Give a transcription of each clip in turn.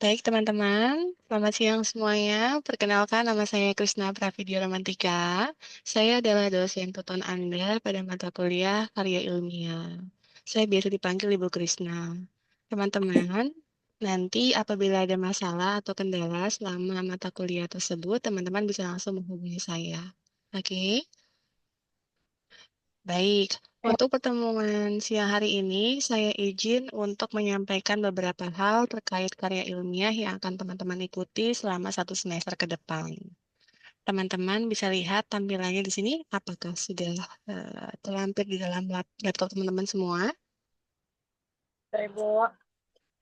Baik teman-teman, selamat siang semuanya. Perkenalkan nama saya Krisna Pravidya Romantika. Saya adalah dosen tutor Anda pada mata kuliah Karya Ilmiah. Saya biasa dipanggil Ibu Krisna. Teman-teman, nanti apabila ada masalah atau kendala selama mata kuliah tersebut, teman-teman bisa langsung menghubungi saya. Oke? Baik, untuk pertemuan siang hari ini, saya izin untuk menyampaikan beberapa hal terkait karya ilmiah yang akan teman-teman ikuti selama 1 semester ke depan. Teman-teman bisa lihat tampilannya di sini, apakah sudah terlampir di dalam laptop teman-teman semua? Dari Ibu.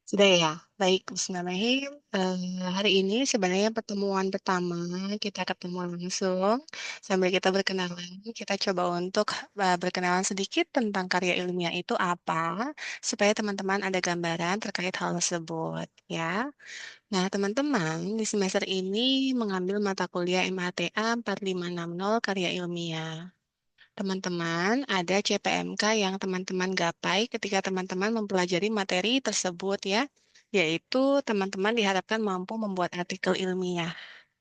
Sudah ya? Baik, bismillahirrahmanirrahim. Hari ini sebenarnya pertemuan pertama, kita ketemu langsung. Sambil kita berkenalan, kita coba untuk berkenalan sedikit tentang karya ilmiah itu apa, supaya teman-teman ada gambaran terkait hal tersebut, ya. Nah, teman-teman di semester ini mengambil mata kuliah MATA 4560 karya ilmiah. Teman-teman, ada CPMK yang teman-teman gapai ketika teman-teman mempelajari materi tersebut ya, yaitu teman-teman diharapkan mampu membuat artikel ilmiah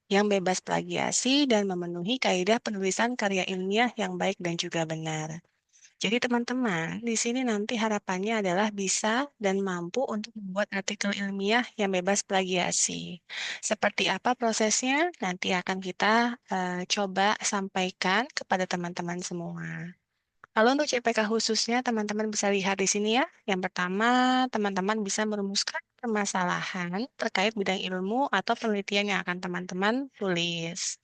yang bebas plagiasi dan memenuhi kaidah penulisan karya ilmiah yang baik dan juga benar. Jadi teman-teman, di sini nanti harapannya adalah bisa dan mampu untuk membuat artikel ilmiah yang bebas plagiasi. Seperti apa prosesnya? Nanti akan kita coba sampaikan kepada teman-teman semua. Kalau untuk CPK khususnya, teman-teman bisa lihat di sini ya. Yang pertama, teman-teman bisa merumuskan permasalahan terkait bidang ilmu atau penelitian yang akan teman-teman tulis.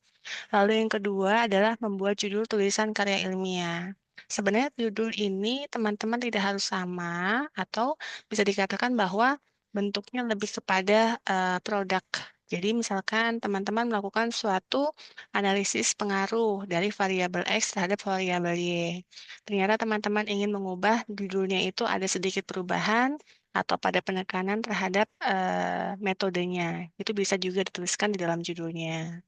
Lalu yang kedua adalah membuat judul tulisan karya ilmiah. Sebenarnya judul ini teman-teman tidak harus sama atau bisa dikatakan bahwa bentuknya lebih kepada produk. Jadi misalkan teman-teman melakukan suatu analisis pengaruh dari variabel X terhadap variabel Y. Ternyata teman-teman ingin mengubah judulnya itu ada sedikit perubahan atau pada penekanan terhadap metodenya. Itu bisa juga dituliskan di dalam judulnya.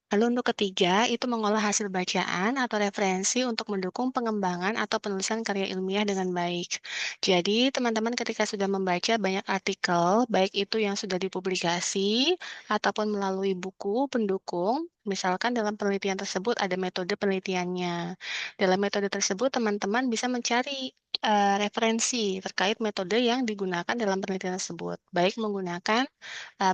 Lalu untuk ketiga, itu mengolah hasil bacaan atau referensi untuk mendukung pengembangan atau penulisan karya ilmiah dengan baik. Jadi, teman-teman ketika sudah membaca banyak artikel, baik itu yang sudah dipublikasi ataupun melalui buku pendukung, misalkan dalam penelitian tersebut ada metode penelitiannya. Dalam metode tersebut, teman-teman bisa mencari referensi terkait metode yang digunakan dalam penelitian tersebut, baik menggunakan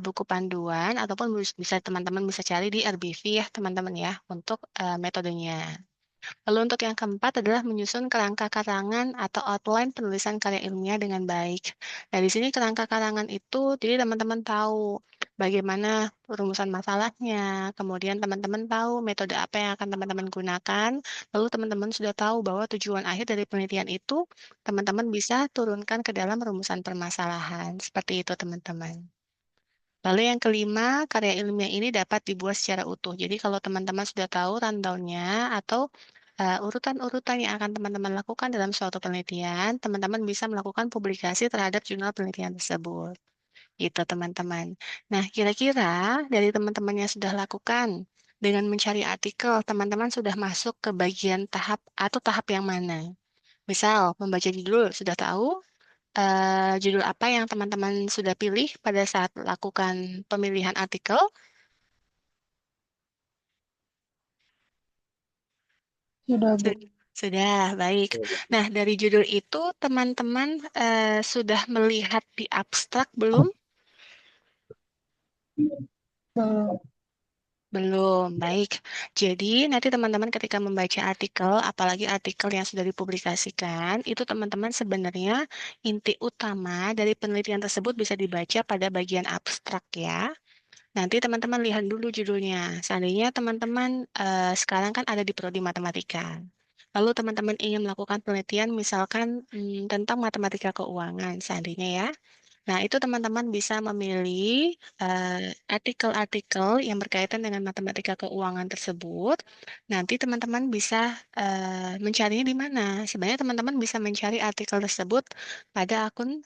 buku panduan ataupun bisa teman-teman bisa cari di RBV ya teman-teman ya untuk metodenya. Lalu untuk yang keempat adalah menyusun kerangka karangan atau outline penulisan karya ilmiah dengan baik. Nah, di sini kerangka karangan itu jadi teman-teman tahu bagaimana rumusan masalahnya, kemudian teman-teman tahu metode apa yang akan teman-teman gunakan, lalu teman-teman sudah tahu bahwa tujuan akhir dari penelitian itu teman-teman bisa turunkan ke dalam rumusan permasalahan. Seperti itu teman-teman. Lalu yang kelima, karya ilmiah ini dapat dibuat secara utuh. Jadi kalau teman-teman sudah tahu rundown-nya atau urutan-urutan yang akan teman-teman lakukan dalam suatu penelitian, teman-teman bisa melakukan publikasi terhadap jurnal penelitian tersebut. Itu teman-teman. Nah, kira-kira dari teman-teman yang sudah lakukan dengan mencari artikel, teman-teman sudah masuk ke bagian tahap atau tahap yang mana? Misal, membaca judul, sudah tahu judul apa yang teman-teman sudah pilih pada saat melakukan pemilihan artikel? Sudah, Bu. Su- Sudah, baik. Nah, dari judul itu teman-teman sudah melihat di abstrak belum? Belum. Belum, baik. Jadi, nanti teman-teman ketika membaca artikel, apalagi artikel yang sudah dipublikasikan, itu teman-teman sebenarnya inti utama dari penelitian tersebut bisa dibaca pada bagian abstrak ya. Nanti teman-teman lihat dulu judulnya. Seandainya teman-teman sekarang kan ada di prodi matematika. Lalu teman-teman ingin melakukan penelitian misalkan tentang matematika keuangan, seandainya ya. Nah, itu teman-teman bisa memilih artikel-artikel yang berkaitan dengan matematika keuangan tersebut. Nanti teman-teman bisa mencarinya di mana. Sebenarnya teman-teman bisa mencari artikel tersebut pada akun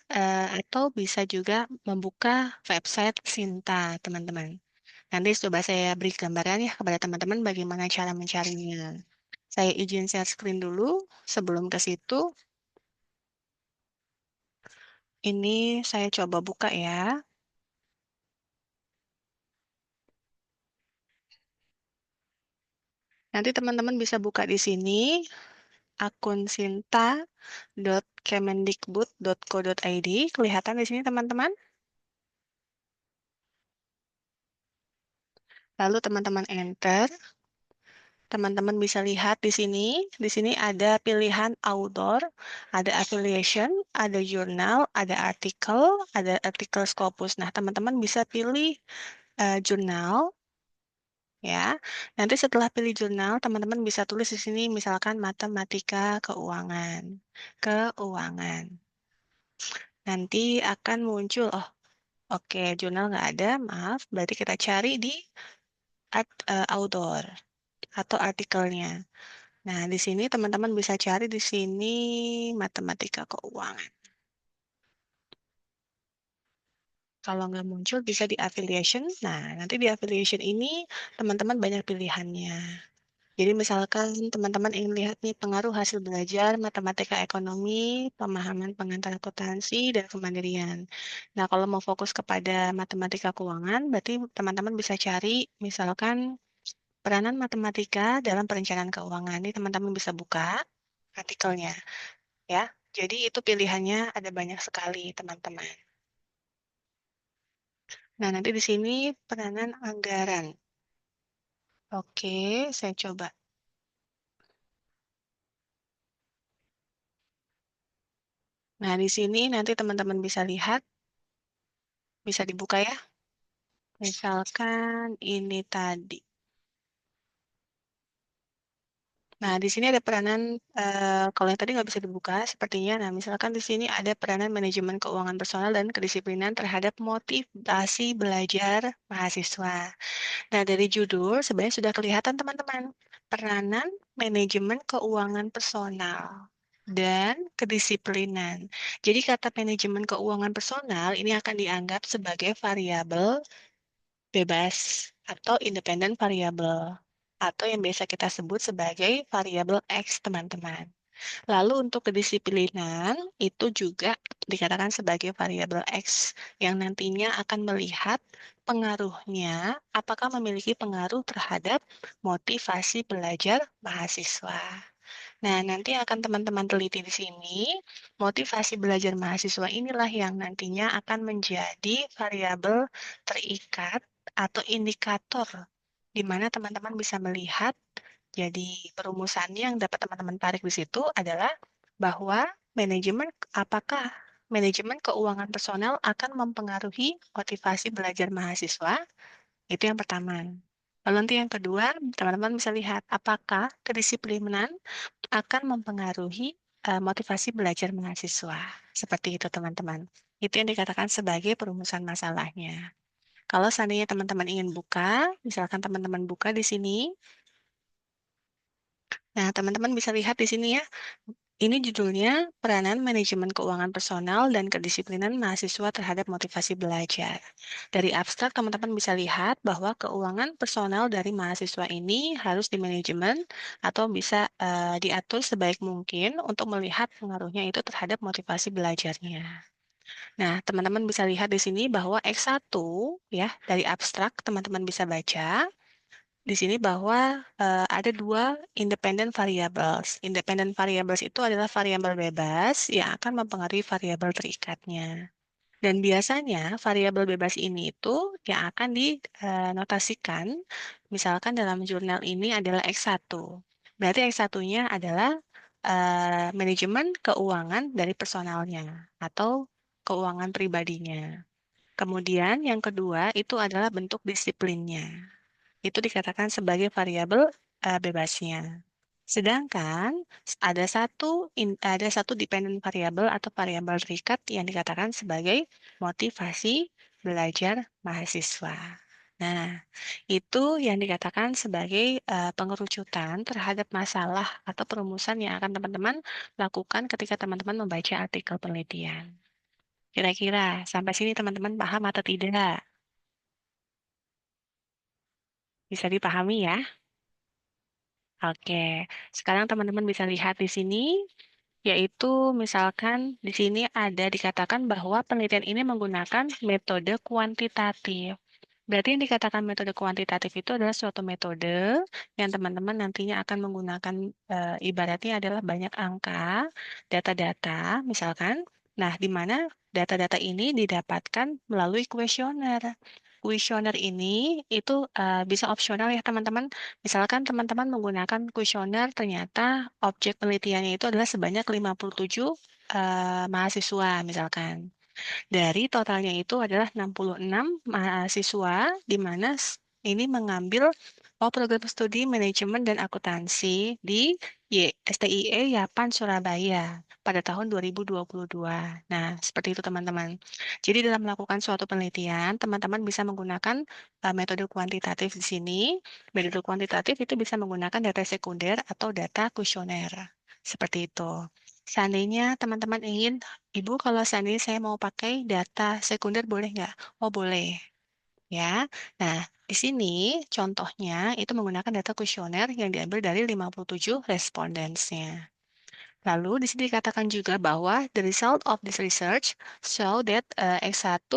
atau bisa juga membuka website Sinta, teman-teman. Nanti coba saya beri gambaran ya kepada teman-teman bagaimana cara mencarinya. Saya izin share screen dulu sebelum ke situ. Ini saya coba buka ya. Nanti teman-teman bisa buka di sini akun sinta.kemendikbud.co.id. Kelihatan di sini teman-teman. Lalu teman-teman enter. Teman-teman bisa lihat di sini. Di sini ada pilihan outdoor, ada affiliation, ada jurnal, ada artikel Scopus. Nah, teman-teman bisa pilih jurnal ya. Nanti setelah pilih jurnal, teman-teman bisa tulis di sini misalkan matematika keuangan. Keuangan. Nanti akan muncul, oh oke, jurnal nggak ada, maaf. Berarti kita cari di outdoor atau artikelnya. Nah, di sini teman-teman bisa cari di sini matematika keuangan. Kalau nggak muncul bisa di affiliation. Nah, nanti di affiliation ini teman-teman banyak pilihannya. Jadi misalkan teman-teman ingin lihat nih pengaruh hasil belajar matematika ekonomi, pemahaman pengantar akuntansi, dan kemandirian. Nah, kalau mau fokus kepada matematika keuangan, berarti teman-teman bisa cari misalkan peranan matematika dalam perencanaan keuangan. Ini teman-teman bisa buka artikelnya ya. Jadi itu pilihannya ada banyak sekali, teman-teman. Nah, nanti di sini peranan anggaran. Oke, saya coba. Nah, di sini nanti teman-teman bisa lihat, bisa dibuka ya. Misalkan ini tadi. Nah, di sini ada peranan, kalau yang tadi nggak bisa dibuka, sepertinya, nah misalkan di sini ada peranan manajemen keuangan personal dan kedisiplinan terhadap motivasi belajar mahasiswa. Nah, dari judul sebenarnya sudah kelihatan teman-teman, peranan manajemen keuangan personal dan kedisiplinan. Jadi kata manajemen keuangan personal ini akan dianggap sebagai variabel bebas atau independent variable atau yang biasa kita sebut sebagai variabel X, teman-teman. Lalu untuk kedisiplinan itu juga dikatakan sebagai variabel X yang nantinya akan melihat pengaruhnya apakah memiliki pengaruh terhadap motivasi belajar mahasiswa. Nah, nanti akan teman-teman teliti di sini, motivasi belajar mahasiswa inilah yang nantinya akan menjadi variabel terikat atau indikator di mana teman-teman bisa melihat, jadi perumusannya yang dapat teman-teman tarik di situ adalah bahwa manajemen, apakah manajemen keuangan personal akan mempengaruhi motivasi belajar mahasiswa, itu yang pertama. Lalu nanti yang kedua, teman-teman bisa lihat apakah kedisiplinan akan mempengaruhi motivasi belajar mahasiswa. Seperti itu, teman-teman. Itu yang dikatakan sebagai perumusan masalahnya. Kalau seandainya teman-teman ingin buka, misalkan teman-teman buka di sini, nah teman-teman bisa lihat di sini ya, ini judulnya Peranan Manajemen Keuangan Personal dan Kedisiplinan Mahasiswa Terhadap Motivasi Belajar. Dari abstrak, teman-teman bisa lihat bahwa keuangan personal dari mahasiswa ini harus dimanajemen atau bisa diatur sebaik mungkin untuk melihat pengaruhnya itu terhadap motivasi belajarnya. Nah, teman-teman bisa lihat di sini bahwa X1 ya, dari abstrak teman-teman bisa baca di sini bahwa ada dua independent variables. Independent variables itu adalah variabel bebas yang akan mempengaruhi variabel terikatnya. Dan biasanya variabel bebas ini itu yang akan dinotasikan, misalkan dalam jurnal ini adalah X1. Berarti X1-nya adalah manajemen keuangan dari personalnya atau keuangan pribadinya. Kemudian yang kedua itu adalah bentuk disiplinnya. Itu dikatakan sebagai variabel bebasnya. Sedangkan ada satu dependent variabel atau variabel terikat yang dikatakan sebagai motivasi belajar mahasiswa. Nah, itu yang dikatakan sebagai pengerucutan terhadap masalah atau perumusan yang akan teman-teman lakukan ketika teman-teman membaca artikel penelitian. Kira-kira sampai sini teman-teman paham atau tidak? Bisa dipahami ya? Oke, sekarang teman-teman bisa lihat di sini, yaitu misalkan di sini ada dikatakan bahwa penelitian ini menggunakan metode kuantitatif. Berarti yang dikatakan metode kuantitatif itu adalah suatu metode yang teman-teman nantinya akan menggunakan ibaratnya adalah banyak angka, data-data, misalkan. Nah, di mana data-data ini didapatkan melalui kuesioner. Kuesioner ini itu bisa opsional ya teman-teman. Misalkan teman-teman menggunakan kuesioner, ternyata objek penelitiannya itu adalah sebanyak 57 mahasiswa, misalkan. Dari totalnya itu adalah 66 mahasiswa, di mana ini mengambil program studi manajemen dan akuntansi di STIE Yapan Surabaya pada tahun 2022. Nah, seperti itu teman-teman. Jadi dalam melakukan suatu penelitian, teman-teman bisa menggunakan metode kuantitatif di sini. Metode kuantitatif itu bisa menggunakan data sekunder atau data kuesioner. Seperti itu. Seandainya teman-teman ingin Ibu, kalau seandainya saya mau pakai data sekunder boleh nggak? Oh, boleh. Ya. Nah, di sini contohnya itu menggunakan data kuesioner yang diambil dari 57 respondensnya. Lalu di sini dikatakan juga bahwa the result of this research show that X1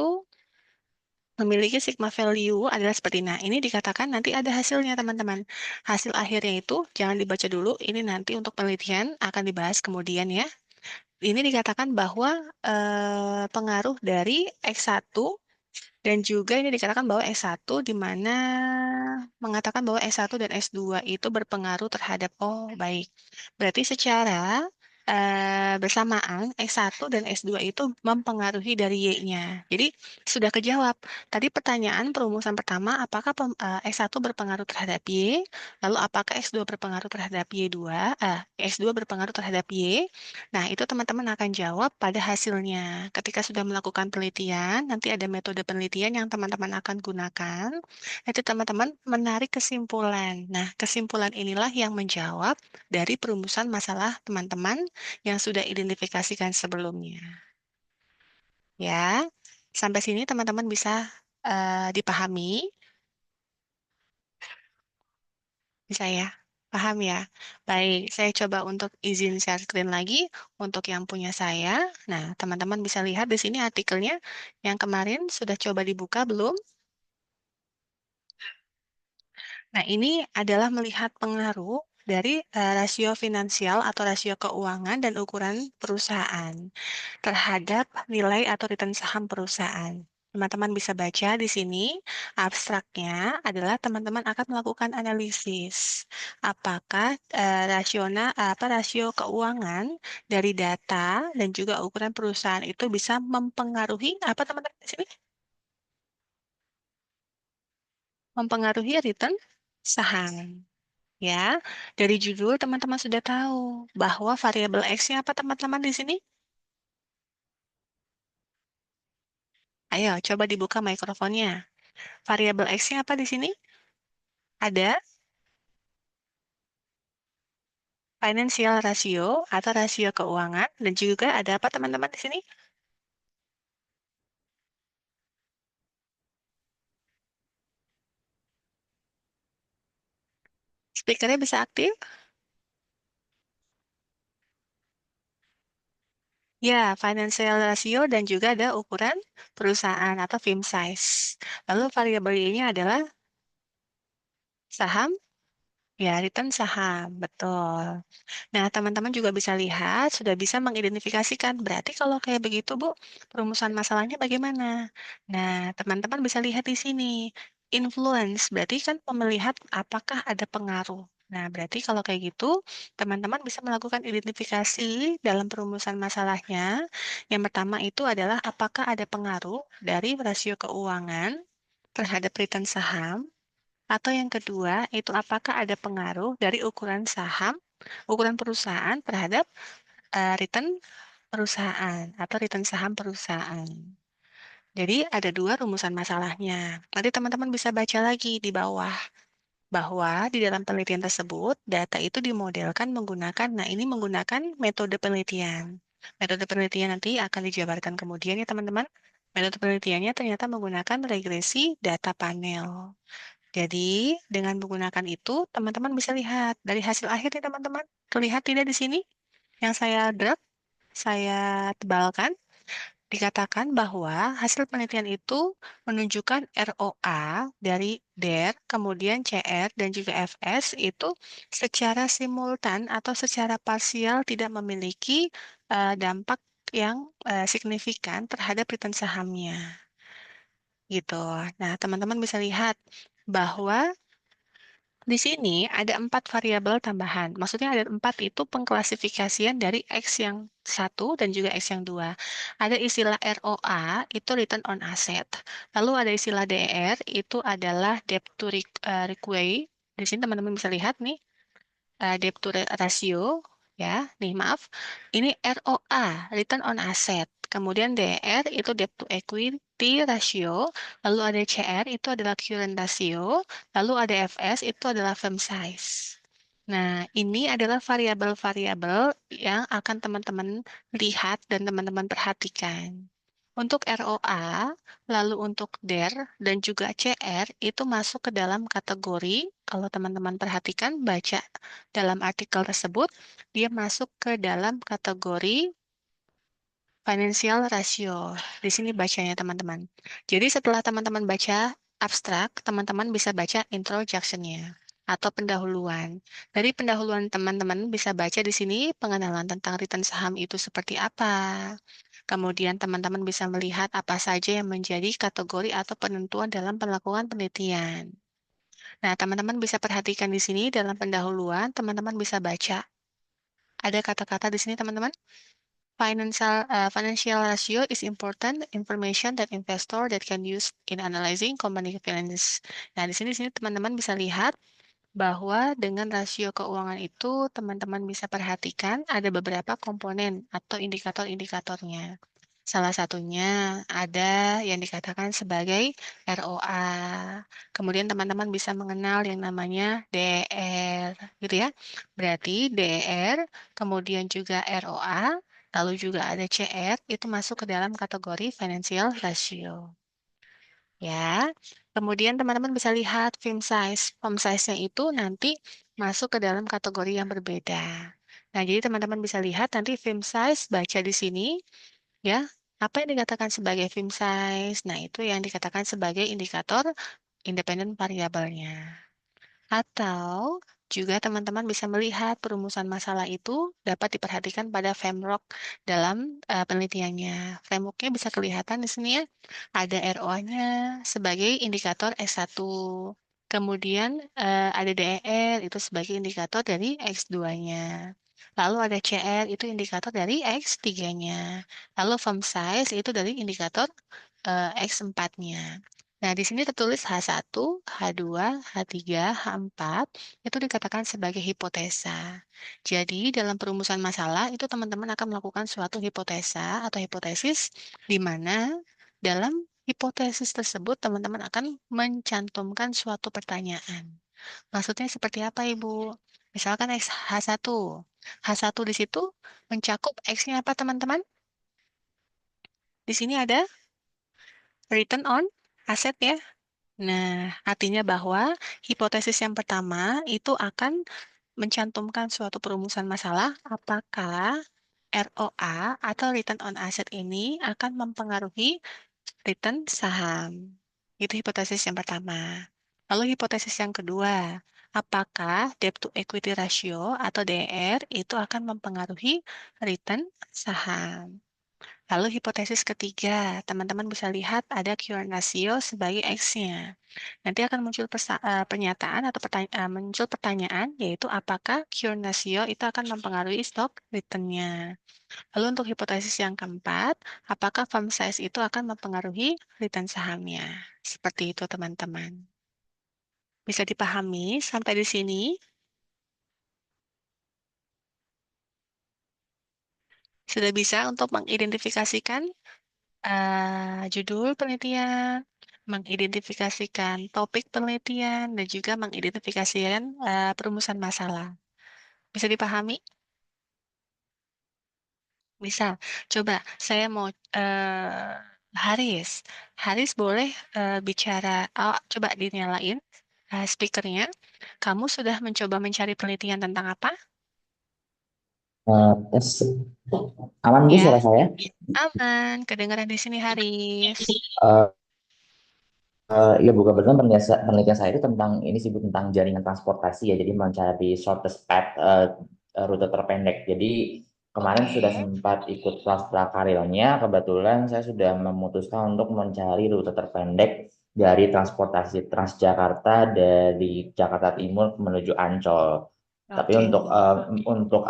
memiliki sigma value adalah seperti nah, ini dikatakan nanti ada hasilnya teman-teman. Hasil akhirnya itu jangan dibaca dulu, ini nanti untuk penelitian akan dibahas kemudian ya. Ini dikatakan bahwa pengaruh dari X1 dan juga ini dikatakan bahwa S1 di mana mengatakan bahwa S1 dan S2 itu berpengaruh terhadap, oh baik. Berarti secara bersamaan S1 dan S2 itu mempengaruhi dari Y-nya. Jadi sudah kejawab. Tadi pertanyaan perumusan pertama, apakah S1 berpengaruh terhadap Y? Lalu apakah S2 berpengaruh terhadap Y2? S2 berpengaruh terhadap Y? Nah, itu teman-teman akan jawab pada hasilnya. Ketika sudah melakukan penelitian, nanti ada metode penelitian yang teman-teman akan gunakan. Nanti teman-teman menarik kesimpulan. Nah, kesimpulan inilah yang menjawab dari perumusan masalah teman-teman yang sudah identifikasikan sebelumnya. Ya, sampai sini teman-teman bisa dipahami. Bisa ya? Paham ya? Baik, saya coba untuk izin share screen lagi untuk yang punya saya. Nah, teman-teman bisa lihat di sini artikelnya yang kemarin sudah coba dibuka belum? Nah, ini adalah melihat pengaruh dari rasio finansial atau rasio keuangan dan ukuran perusahaan terhadap nilai atau return saham perusahaan. Teman-teman bisa baca di sini, abstraknya adalah teman-teman akan melakukan analisis. Apakah rasio keuangan dari data dan juga ukuran perusahaan itu bisa mempengaruhi apa teman-teman di sini? Mempengaruhi return saham. Ya, dari judul teman-teman sudah tahu bahwa variabel X-nya apa teman-teman di sini? Ayo, coba dibuka mikrofonnya. Variabel X-nya apa di sini? Ada financial ratio atau rasio keuangan dan juga ada apa teman-teman di sini? Speakernya bisa aktif? Ya, financial ratio dan juga ada ukuran perusahaan atau firm size. Lalu variabel Y-nya adalah saham, ya return saham, betul. Nah, teman-teman juga bisa lihat, sudah bisa mengidentifikasikan. Berarti kalau kayak begitu, Bu, perumusan masalahnya bagaimana? Nah, teman-teman bisa lihat di sini. Influence, berarti kan melihat apakah ada pengaruh. Nah, berarti kalau kayak gitu, teman-teman bisa melakukan identifikasi dalam perumusan masalahnya. Yang pertama itu adalah apakah ada pengaruh dari rasio keuangan terhadap return saham. Atau yang kedua, itu apakah ada pengaruh dari ukuran saham, ukuran perusahaan terhadap return perusahaan atau return saham perusahaan. Jadi ada dua rumusan masalahnya. Nanti teman-teman bisa baca lagi di bawah bahwa di dalam penelitian tersebut data itu dimodelkan menggunakan, nah ini menggunakan metode penelitian. Metode penelitian nanti akan dijabarkan kemudian ya teman-teman. Metode penelitiannya ternyata menggunakan regresi data panel. Jadi, dengan menggunakan itu, teman-teman bisa lihat dari hasil akhir nih, teman-teman. Terlihat tidak di sini yang saya drag, saya tebalkan. Dikatakan bahwa hasil penelitian itu menunjukkan ROA dari DER, kemudian CR, dan juga FS itu secara simultan atau secara parsial tidak memiliki dampak yang signifikan terhadap return sahamnya. Gitu. Nah, teman-teman bisa lihat bahwa di sini ada 4 variabel tambahan. Maksudnya ada 4 itu pengklasifikasian dari X yang satu dan juga X yang dua. Ada istilah ROA, itu return on asset. Lalu ada istilah DR, itu adalah debt to require. Di sini teman-teman bisa lihat nih, debt to ratio, ya. Nih, maaf. Ini ROA, return on asset. Kemudian DR itu debt to equity ratio, lalu ada CR itu adalah current ratio, lalu ada FS itu adalah firm size. Nah, ini adalah variabel-variabel yang akan teman-teman lihat dan teman-teman perhatikan. Untuk ROA, lalu untuk DER, dan juga CR, itu masuk ke dalam kategori, kalau teman-teman perhatikan, baca dalam artikel tersebut, dia masuk ke dalam kategori financial ratio. Di sini bacanya teman-teman. Jadi setelah teman-teman baca abstrak, teman-teman bisa baca introduction-nya atau pendahuluan. Dari pendahuluan teman-teman bisa baca di sini pengenalan tentang return saham itu seperti apa. Kemudian teman-teman bisa melihat apa saja yang menjadi kategori atau penentuan dalam melakukan penelitian. Nah, teman-teman bisa perhatikan di sini dalam pendahuluan, teman-teman bisa baca. Ada kata-kata di sini, teman-teman. Financial ratio is important information that investor that can use in analyzing company finance. Nah, di sini teman-teman bisa lihat bahwa dengan rasio keuangan itu teman-teman bisa perhatikan ada beberapa komponen atau indikator-indikatornya. Salah satunya ada yang dikatakan sebagai ROA. Kemudian teman-teman bisa mengenal yang namanya DER, gitu ya. Berarti DER, kemudian juga ROA, lalu juga ada CR, itu masuk ke dalam kategori financial ratio. Ya, kemudian teman-teman bisa lihat film size. Film size-nya itu nanti masuk ke dalam kategori yang berbeda. Nah, jadi teman-teman bisa lihat nanti film size baca di sini, ya. Apa yang dikatakan sebagai film size? Nah, itu yang dikatakan sebagai indikator independen variabelnya. Atau juga teman-teman bisa melihat perumusan masalah itu dapat diperhatikan pada framework dalam penelitiannya. Frameworknya bisa kelihatan di sini ya. Ada ROA-nya sebagai indikator S1. Kemudian ada DER itu sebagai indikator dari X2-nya. Lalu ada CR itu indikator dari X3-nya. Lalu firm size itu dari indikator X4-nya. Nah, di sini tertulis H1, H2, H3, H4 itu dikatakan sebagai hipotesa. Jadi, dalam perumusan masalah itu teman-teman akan melakukan suatu hipotesa atau hipotesis di mana dalam hipotesis tersebut teman-teman akan mencantumkan suatu pertanyaan. Maksudnya seperti apa, Ibu? Misalkan X H1. H1 di situ mencakup X-nya apa, teman-teman? Di sini ada return on asset ya. Nah, artinya bahwa hipotesis yang pertama itu akan mencantumkan suatu perumusan masalah apakah ROA atau return on asset ini akan mempengaruhi return saham. Itu hipotesis yang pertama. Lalu hipotesis yang kedua, apakah debt to equity ratio atau DR itu akan mempengaruhi return saham. Lalu hipotesis ketiga, teman-teman bisa lihat ada current ratio sebagai X-nya. Nanti akan muncul pernyataan atau muncul pertanyaan, yaitu apakah current ratio itu akan mempengaruhi stock return-nya. Lalu untuk hipotesis yang keempat, apakah firm size itu akan mempengaruhi return sahamnya. Seperti itu teman-teman. Bisa dipahami sampai di sini? Sudah bisa untuk mengidentifikasikan judul penelitian, mengidentifikasikan topik penelitian, dan juga mengidentifikasikan perumusan masalah. Bisa dipahami? Bisa. Coba saya mau Haris. Haris boleh bicara. Oh, coba dinyalain speakernya. Kamu sudah mencoba mencari penelitian tentang apa? Tes aman Bu Ya, suara saya? aman. Kedengaran di sini, Haris. Eh, ya Bu, kebetulan penelitian saya itu tentang ini sih Bu, tentang jaringan transportasi ya. Jadi mencari shortest path, rute terpendek. Jadi kemarin sudah Oke, sempat ikut kelas prakarilnya. Kebetulan saya sudah memutuskan untuk mencari rute terpendek dari transportasi Transjakarta dari Jakarta Timur menuju Ancol. Tapi oke. untuk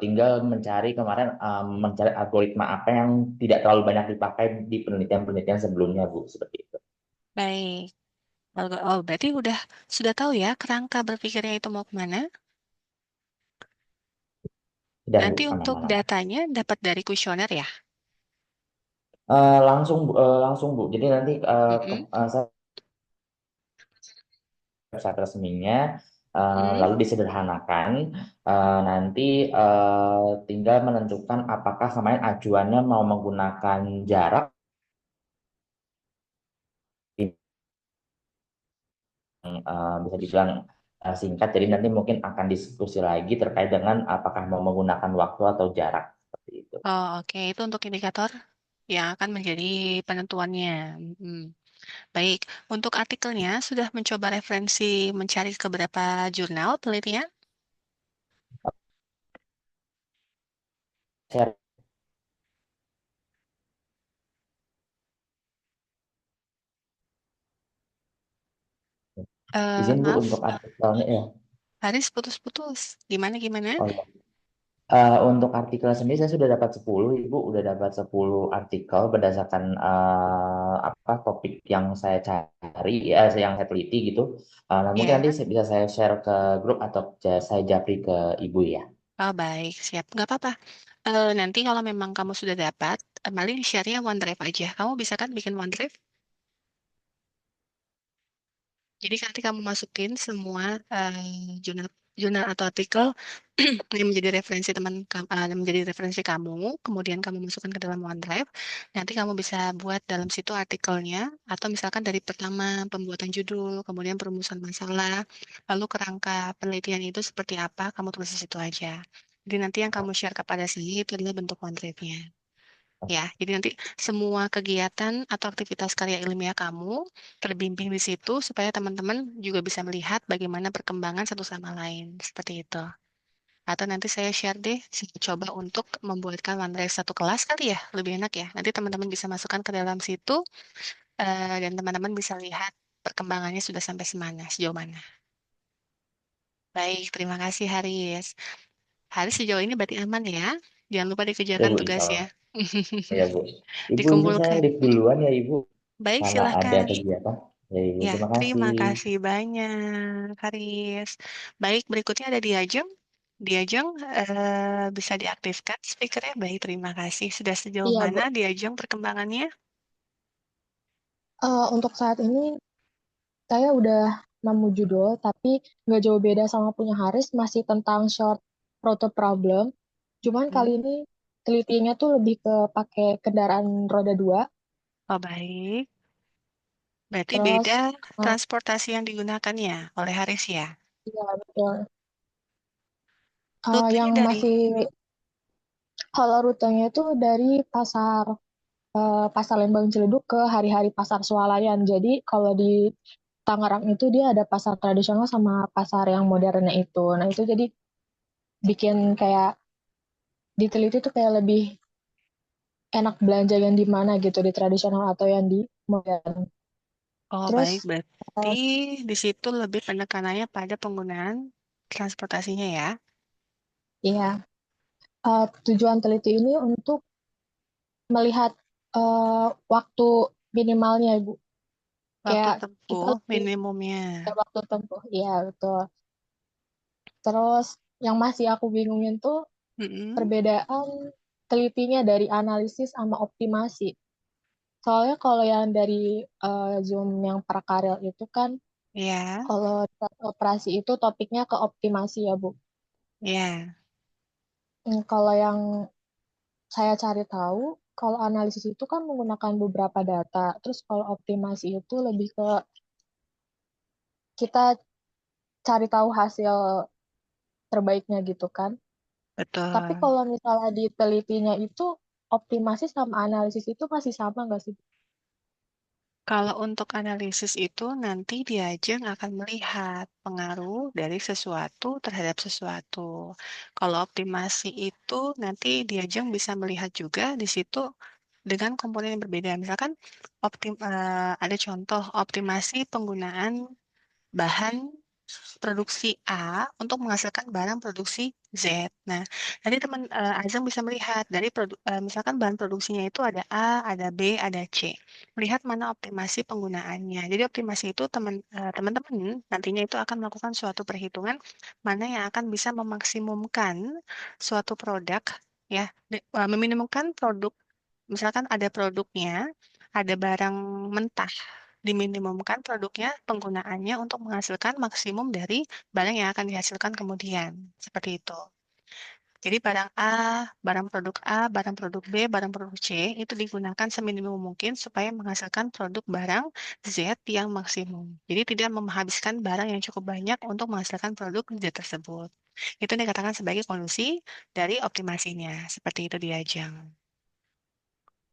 tinggal mencari kemarin, mencari algoritma apa yang tidak terlalu banyak dipakai di penelitian-penelitian sebelumnya Bu, seperti itu. Baik. Oh, berarti sudah tahu ya kerangka berpikirnya itu mau kemana? Sudah Bu, Nanti untuk aman-aman. datanya dapat dari kuesioner ya? Langsung Bu. Jadi nanti Mm-mm. saya website resminya, Mm. lalu disederhanakan. Nanti tinggal menentukan apakah kemarin acuannya mau menggunakan jarak yang bisa dibilang singkat. Jadi nanti mungkin akan diskusi lagi terkait dengan apakah mau menggunakan waktu atau jarak seperti itu. Oh, oke. Itu untuk indikator yang akan menjadi penentuannya. Mm. Baik. Untuk artikelnya, sudah mencoba referensi mencari ke beberapa jurnal penelitian? Saya izin Bu untuk Maaf, artikelnya ya. Haris putus-putus. Gimana, gimana? Oh, ya. Untuk artikel sendiri saya sudah dapat 10, Ibu udah dapat 10 artikel berdasarkan apa topik yang saya cari ya, yang saya teliti gitu. Nah, mungkin nanti Ya. bisa saya share ke grup atau saya japri ke Ibu ya. Oh, baik. Siap. Nggak apa-apa. Nanti kalau memang kamu sudah dapat, paling share-nya OneDrive aja. Kamu bisa kan bikin OneDrive? Jadi nanti kamu masukin semua jurnal jurnal atau artikel yang menjadi referensi yang menjadi referensi kamu, kemudian kamu masukkan ke dalam OneDrive. Nanti kamu bisa buat dalam situ artikelnya, atau misalkan dari pertama pembuatan judul, kemudian perumusan masalah, lalu kerangka penelitian itu seperti apa, kamu tulis di situ aja. Jadi nanti yang kamu share kepada saya itu adalah bentuk OneDrive-nya. Ya, jadi nanti semua kegiatan atau aktivitas karya ilmiah kamu terbimbing di situ supaya teman-teman juga bisa melihat bagaimana perkembangan satu sama lain. Seperti itu. Atau nanti saya share deh, saya coba untuk membuatkan OneDrive satu kelas kali ya, lebih enak ya. Nanti teman-teman bisa masukkan ke dalam situ dan teman-teman bisa lihat perkembangannya sudah sampai semana, sejauh mana. Baik, terima kasih Haris. Haris sejauh ini berarti aman ya. Jangan lupa Ya dikerjakan Bu, insya tugasnya. Allah. Ya Bu. Ibu saya Dikumpulkan. live duluan ya Ibu. Baik, Karena ada silahkan. kegiatan. Ya Ibu, Ya, terima terima kasih. kasih banyak, Haris. Baik, berikutnya ada Diajeng. Diajeng bisa diaktifkan speakernya. Baik, terima kasih. Sudah sejauh Iya, mana Bu. Diajeng perkembangannya? Untuk saat ini saya udah nemu judul, tapi nggak jauh beda sama punya Haris, masih tentang short proto problem. Cuman kali Hmm. ini telitinya tuh lebih ke pakai kendaraan roda dua. Oh, baik. Berarti Terus, beda eh, transportasi yang digunakannya oleh Haris ya. iya betul. Rutenya Yang dari, masih kalau rutenya itu dari pasar Lembang Ciledug ke hari-hari pasar Swalayan. Jadi kalau di Tangerang itu dia ada pasar tradisional sama pasar yang modernnya itu. Nah itu jadi bikin kayak diteliti tuh kayak lebih enak belanja yang di mana gitu, di tradisional atau yang di modern. oh baik, Terus berarti di situ lebih penekanannya pada penggunaan transportasinya ya. ya, tujuan teliti ini untuk melihat waktu minimalnya Ibu. Waktu Kayak kita tempuh lebih minimumnya. ada waktu tempuh. Iya betul. Terus yang masih aku bingungin tuh Mm-mm. perbedaan telitinya dari analisis sama optimasi. Soalnya kalau yang dari Zoom yang prakarya itu kan, Ya, kalau operasi itu topiknya ke optimasi ya, Bu. ya. Kalau yang saya cari tahu, kalau analisis itu kan menggunakan beberapa data. Terus kalau optimasi itu lebih ke kita cari tahu hasil terbaiknya gitu kan. Tapi Betul. kalau misalnya ditelitinya itu optimasi sama analisis itu masih sama nggak sih? Kalau untuk analisis itu nanti Diajeng akan melihat pengaruh dari sesuatu terhadap sesuatu. Kalau optimasi itu nanti Diajeng bisa melihat juga di situ dengan komponen yang berbeda. Misalkan ada contoh optimasi penggunaan bahan produksi A untuk menghasilkan barang produksi Z. Nah, nanti Azam bisa melihat dari misalkan bahan produksinya itu ada A, ada B, ada C. Melihat mana optimasi penggunaannya. Jadi optimasi itu teman-teman nantinya itu akan melakukan suatu perhitungan mana yang akan bisa memaksimumkan suatu produk ya, meminimumkan produk. Misalkan ada produknya, ada barang mentah, diminimumkan produknya, penggunaannya untuk menghasilkan maksimum dari barang yang akan dihasilkan kemudian. Seperti itu. Jadi barang A, barang produk A, barang produk B, barang produk C itu digunakan seminimum mungkin supaya menghasilkan produk barang Z yang maksimum. Jadi tidak menghabiskan barang yang cukup banyak untuk menghasilkan produk Z tersebut. Itu dikatakan sebagai kondisi dari optimasinya. Seperti itu dia, Jang.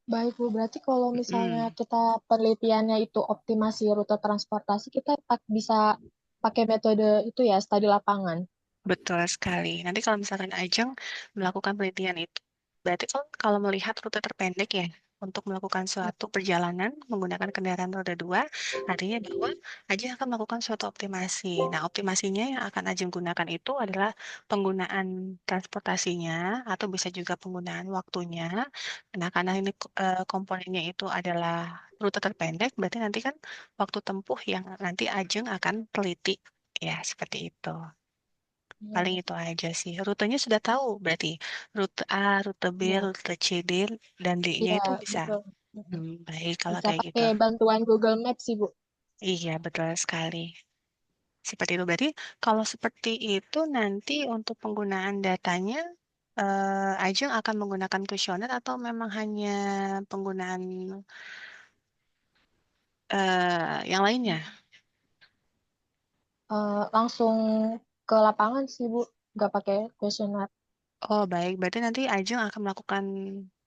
Baik, Bu. Berarti kalau misalnya Mm. kita penelitiannya itu optimasi rute transportasi, kita bisa pakai metode itu ya, studi lapangan. Betul sekali. Nanti kalau misalkan Ajeng melakukan penelitian itu, berarti kalau melihat rute terpendek ya, untuk melakukan suatu perjalanan menggunakan kendaraan roda dua, artinya bahwa Ajeng akan melakukan suatu optimasi. Nah, optimasinya yang akan Ajeng gunakan itu adalah penggunaan transportasinya, atau bisa juga penggunaan waktunya. Nah, karena ini komponennya itu adalah rute terpendek, berarti nanti kan waktu tempuh yang nanti Ajeng akan teliti. Ya, seperti itu. Paling Hmm. itu aja sih. Rutenya sudah tahu berarti. Rute A, rute B, Ya, rute C, D, dan D-nya iya, itu bisa. betul. Mm-mm. Baik kalau Bisa kayak gitu. pakai bantuan Google Maps sih, Bu. Iya, betul sekali. Seperti itu. Berarti kalau seperti itu nanti untuk penggunaan datanya, Ajeng akan menggunakan kuesioner atau memang hanya penggunaan yang lainnya? Langsung ke lapangan sih, Bu. Nggak pakai kuesioner. Oh, baik. Berarti nanti Ajeng akan melakukan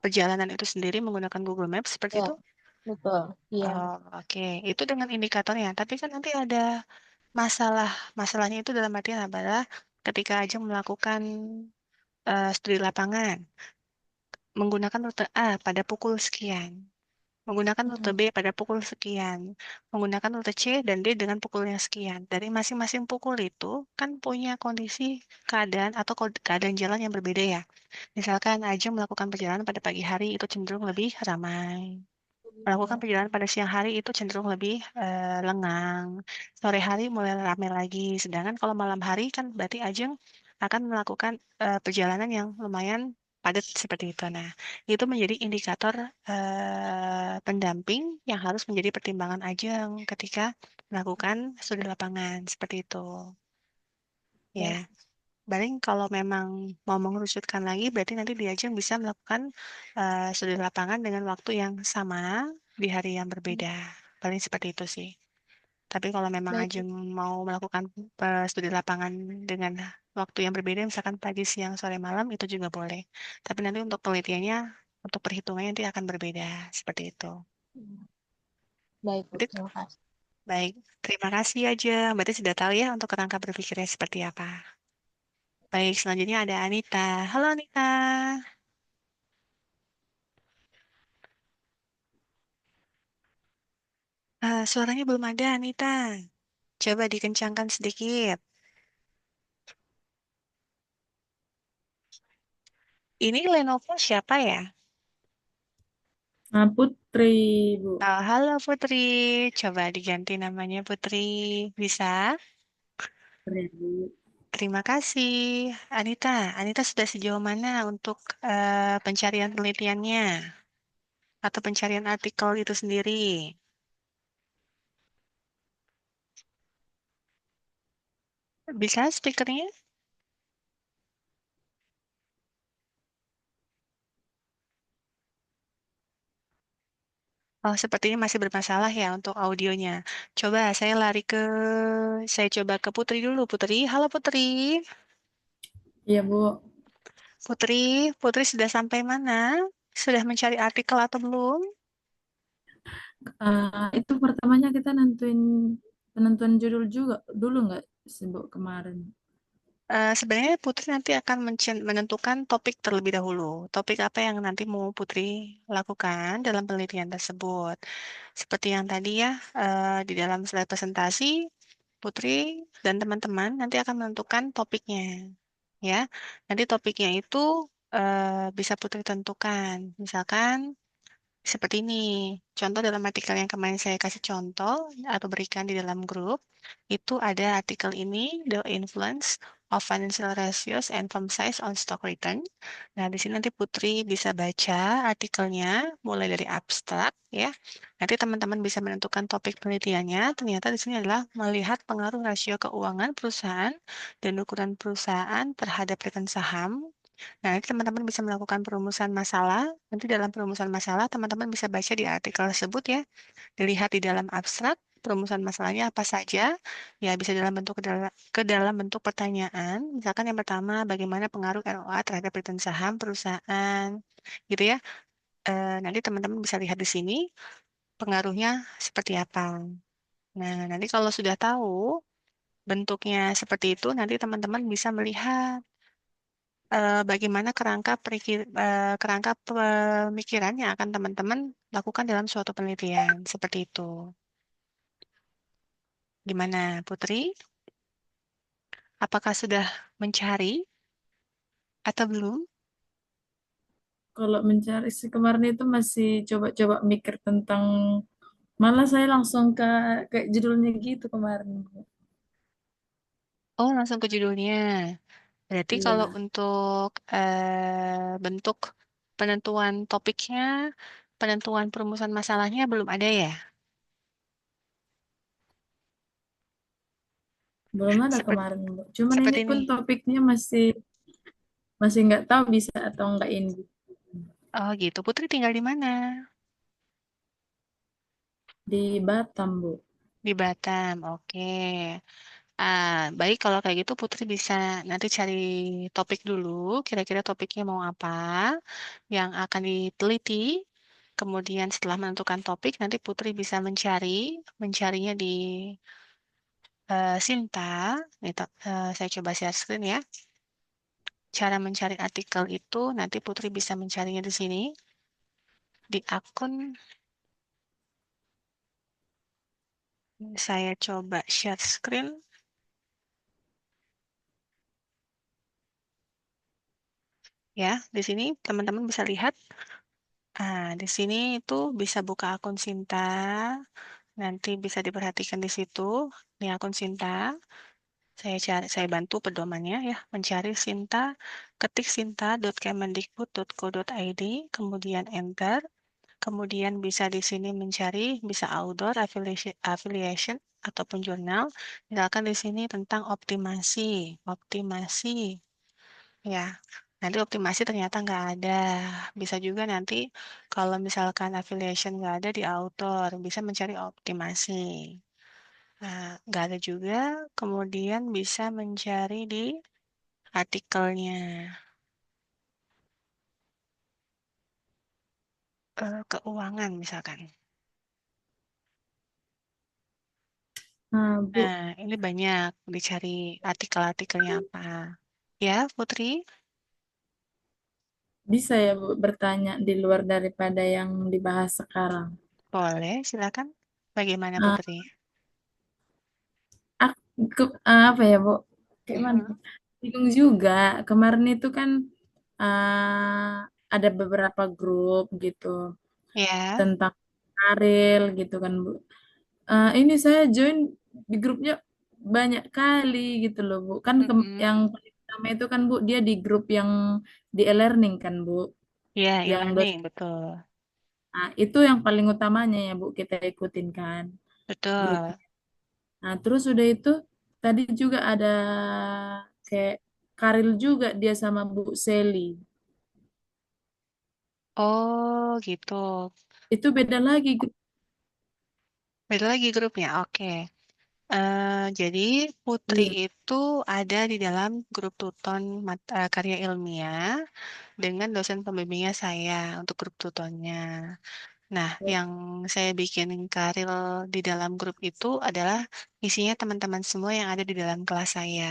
perjalanan itu sendiri menggunakan Google Maps seperti Ya, itu? betul. Iya. Oh, oke. Itu dengan indikatornya. Tapi kan nanti ada masalahnya itu dalam artian adalah ketika Ajeng melakukan studi lapangan, menggunakan rute A pada pukul sekian, menggunakan rute Mm-mm. B pada pukul sekian, menggunakan rute C dan D dengan pukulnya sekian. Dari masing-masing pukul itu kan punya kondisi keadaan atau keadaan jalan yang berbeda ya. Misalkan Ajeng melakukan perjalanan pada pagi hari itu cenderung lebih ramai. Melakukan perjalanan pada siang hari itu cenderung lebih lengang. Sore hari mulai ramai lagi. Sedangkan kalau malam hari kan berarti Ajeng akan melakukan perjalanan yang lumayan padat seperti itu. Nah, itu menjadi indikator pendamping yang harus menjadi pertimbangan Ajeng ketika melakukan studi lapangan seperti itu. Ya, Ya. paling kalau memang mau mengerucutkan lagi, berarti nanti di Ajeng bisa melakukan studi lapangan dengan waktu yang sama di hari yang berbeda. Paling seperti itu sih. Tapi kalau memang Baik, Bu. Ajeng mau melakukan studi lapangan dengan waktu yang berbeda, misalkan pagi, siang, sore, malam, itu juga boleh. Tapi nanti untuk penelitiannya, untuk perhitungannya nanti akan berbeda. Seperti itu. Baik, Bu. Berarti, Terima kasih. baik, terima kasih aja. Berarti sudah tahu ya untuk kerangka berpikirnya seperti apa. Baik, selanjutnya ada Anita. Halo Anita. Suaranya belum ada, Anita. Coba dikencangkan sedikit. Ini Lenovo siapa ya? Putri, Bu. Halo Putri. Coba diganti namanya Putri. Bisa? Keren, Bu. Terima kasih. Anita, Anita sudah sejauh mana untuk pencarian penelitiannya? Atau pencarian artikel itu sendiri? Bisa speakernya? Oh, sepertinya masih bermasalah ya untuk audionya. Coba saya coba ke Putri dulu. Putri, halo Putri. Iya, Bu. Putri, Putri sudah sampai mana? Sudah mencari artikel atau belum? Itu pertamanya kita nentuin penentuan judul juga dulu nggak sih Bu kemarin? Sebenarnya Putri nanti akan menentukan topik terlebih dahulu. Topik apa yang nanti mau Putri lakukan dalam penelitian tersebut. Seperti yang tadi ya, di dalam slide presentasi, Putri dan teman-teman nanti akan menentukan topiknya. Ya, nanti topiknya itu bisa Putri tentukan. Misalkan seperti ini, contoh dalam artikel yang kemarin saya kasih contoh atau berikan di dalam grup, itu ada artikel ini, The Influence of Financial Ratios and Firm Size on Stock Return. Nah, di sini nanti Putri bisa baca artikelnya, mulai dari abstrak, ya. Nanti teman-teman bisa menentukan topik penelitiannya. Ternyata di sini adalah melihat pengaruh rasio keuangan perusahaan dan ukuran perusahaan terhadap return saham. Nah, nanti teman-teman bisa melakukan perumusan masalah. Nanti dalam perumusan masalah, teman-teman bisa baca di artikel tersebut ya. Dilihat di dalam abstrak, perumusan masalahnya apa saja. Ya, bisa dalam bentuk ke dalam bentuk pertanyaan. Misalkan yang pertama, bagaimana pengaruh ROA terhadap return saham perusahaan. Gitu ya. Nanti teman-teman bisa lihat di sini pengaruhnya seperti apa. Nah, nanti kalau sudah tahu bentuknya seperti itu, nanti teman-teman bisa melihat bagaimana kerangka pemikiran yang akan teman-teman lakukan dalam suatu penelitian seperti itu. Gimana, Putri? Apakah sudah mencari atau belum? Kalau mencari sih kemarin itu masih coba-coba mikir tentang, malah saya langsung ke judulnya gitu kemarin Bu. Oh, langsung ke judulnya. Berarti kalau Iya. untuk bentuk penentuan topiknya, penentuan perumusan masalahnya belum ada ya? Belum ada Seperti kemarin Bu. Cuman ini seperti ini. pun topiknya masih masih nggak tahu bisa atau enggak ini Oh, gitu. Putri tinggal di mana? di Batam Bu. Di Batam. Oke. Baik kalau kayak gitu Putri bisa nanti cari topik dulu, kira-kira topiknya mau apa yang akan diteliti. Kemudian setelah menentukan topik, nanti Putri bisa mencarinya di Sinta. Saya coba share screen ya. Cara mencari artikel itu nanti Putri bisa mencarinya di sini, di akun. Saya coba share screen. Ya, di sini teman-teman bisa lihat. Di sini itu bisa buka akun Sinta. Nanti bisa diperhatikan di situ. Ini akun Sinta. Saya bantu pedomannya ya. Mencari Sinta, ketik sinta.kemendikbud.go.id, kemudian enter. Kemudian bisa di sini mencari, bisa outdoor, affiliation, ataupun jurnal. Misalkan di sini tentang optimasi. Optimasi. Ya, nanti optimasi ternyata nggak ada. Bisa juga nanti kalau misalkan affiliation nggak ada di author, bisa mencari optimasi. Nah, nggak ada juga, kemudian bisa mencari di artikelnya. Keuangan misalkan. Nah Bu, Nah, ini banyak dicari artikel-artikelnya apa. Ya, Putri, bisa ya Bu bertanya di luar daripada yang dibahas sekarang. boleh, silakan. Bagaimana, Ah, Putri? apa ya Bu? Kayak mana? Mhm. Bingung juga. Kemarin itu kan ada beberapa grup gitu Ya, tentang karir gitu kan Bu. Ini saya join di grupnya banyak kali gitu loh Bu. Kan yang mhm. paling pertama itu kan Bu dia di grup yang di e-learning kan Bu. Ya, Yang e-learning, betul. nah, itu yang paling utamanya ya Bu kita ikutin kan Betul. grupnya. Nah, terus udah itu tadi juga ada kayak Karil juga dia sama Bu Seli. Oh, gitu. Itu beda lagi. Beda lagi grupnya, oke. Jadi Putri Iya. itu ada di dalam grup Tuton karya ilmiah dengan dosen pembimbingnya saya untuk grup Tutonnya. Nah, yang saya bikin karil di dalam grup itu adalah isinya teman-teman semua yang ada di dalam kelas saya,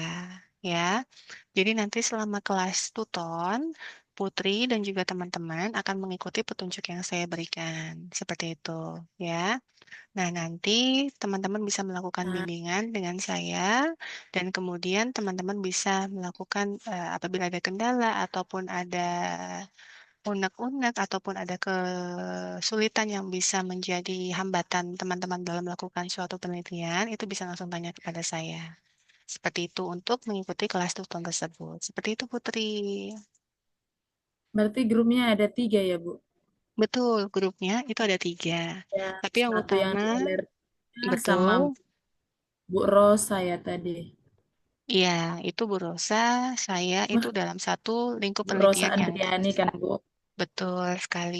ya. Jadi nanti selama kelas tuton, Putri dan juga teman-teman akan mengikuti petunjuk yang saya berikan, seperti itu, ya. Nah, nanti teman-teman bisa melakukan Ah, bimbingan dengan saya, dan kemudian teman-teman bisa melakukan apabila ada kendala ataupun ada unek-unek ataupun ada kesulitan yang bisa menjadi hambatan teman-teman dalam melakukan suatu penelitian, itu bisa langsung tanya kepada saya. Seperti itu untuk mengikuti kelas tutor tersebut. Seperti itu, Putri. berarti grupnya ada 3 ya, Bu? Betul, grupnya itu ada 3. Ya, Tapi yang satu yang utama, di LRT sama betul, Bu Rosa ya tadi. iya, itu Bu Rosa, saya itu Wah, dalam satu lingkup Bu Rosa penelitian yang Andriani kan, Bu. betul sekali.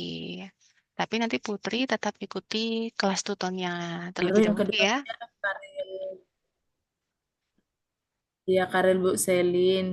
Tapi nanti Putri tetap ikuti kelas tutornya Lalu terlebih yang dahulu kedua ya. Karel, ya Karel Bu Selin.